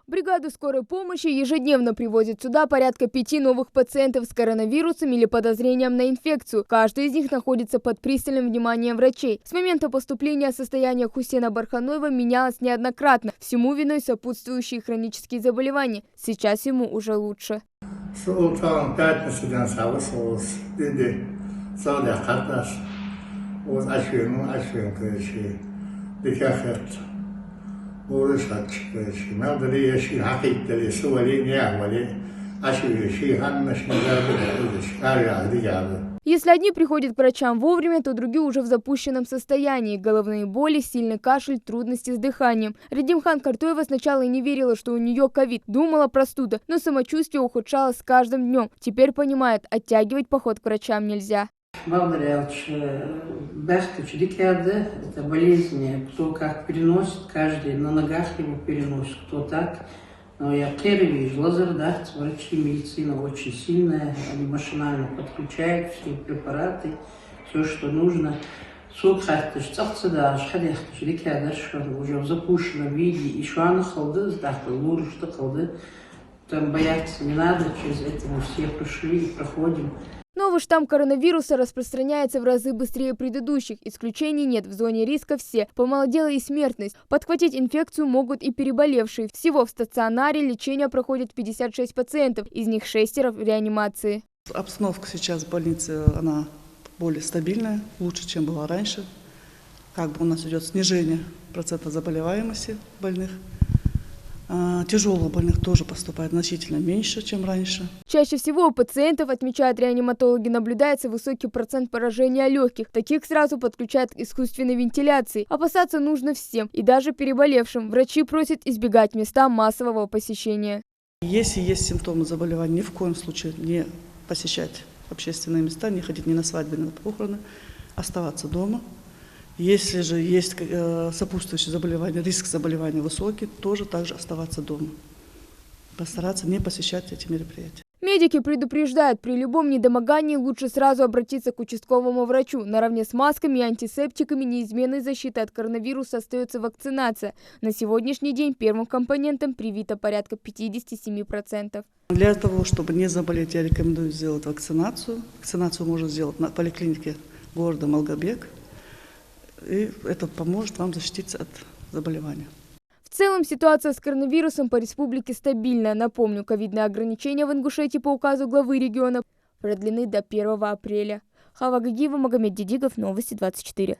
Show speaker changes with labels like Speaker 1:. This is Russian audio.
Speaker 1: Бригада скорой помощи ежедневно привозит сюда порядка 5 новых пациентов с коронавирусом или подозрением на инфекцию. Каждый из них находится под пристальным вниманием врачей. С момента поступления состояние Хусена Барханоева менялось неоднократно. Всему виной сопутствующие хронические заболевания. Сейчас ему уже лучше. Если одни приходят к врачам вовремя, то другие уже в запущенном состоянии. Головные боли, сильный кашель, трудности с дыханием. Редимхан Картоева сначала и не верила, что у нее ковид. Думала простуда, но самочувствие ухудшалось с каждым днем. Теперь понимает, оттягивать поход к врачам нельзя.
Speaker 2: Это болезнь, кто как переносит, каждый на ногах его переносит, кто так. Но я первый вижу, лазердахт, врачи, медицина очень сильная, они машинально подключают все препараты, все, что нужно. Уже в запущенном виде, еще она халды, там бояться не надо, через это мы все прошли и проходим.
Speaker 1: Новый штамм коронавируса распространяется в разы быстрее предыдущих. Исключений нет, в зоне риска все. Помолодела и смертность. Подхватить инфекцию могут и переболевшие. Всего в стационаре лечение проходит 56 пациентов, из них 6 в реанимации.
Speaker 3: Обстановка сейчас в больнице, она более стабильная, лучше, чем была раньше. У нас идет снижение процента заболеваемости больных. Тяжелых больных тоже поступает значительно меньше, чем раньше.
Speaker 1: Чаще всего у пациентов, отмечают реаниматологи, наблюдается высокий процент поражения легких. Таких сразу подключают к искусственной вентиляции. Опасаться нужно всем, и даже переболевшим. Врачи просят избегать места массового посещения.
Speaker 3: Если есть симптомы заболевания, ни в коем случае не посещать общественные места, не ходить ни на свадьбы, ни на похороны, оставаться дома. Если же есть сопутствующие заболевания, риск заболевания высокий, тоже также оставаться дома. Постараться не посещать эти мероприятия.
Speaker 1: Медики предупреждают, при любом недомогании лучше сразу обратиться к участковому врачу. Наравне с масками и антисептиками неизменной защитой от коронавируса остается вакцинация. На сегодняшний день первым компонентом привито порядка 57%.
Speaker 3: Для того, чтобы не заболеть, я рекомендую сделать вакцинацию. Вакцинацию можно сделать на поликлинике города Малгобек. И это поможет вам защититься от заболевания.
Speaker 1: В целом ситуация с коронавирусом по республике стабильная. Напомню, ковидные ограничения в Ингушетии по указу главы региона продлены до 1 апреля. Хава Гагиева, Магомед Дидигов, Новости 24.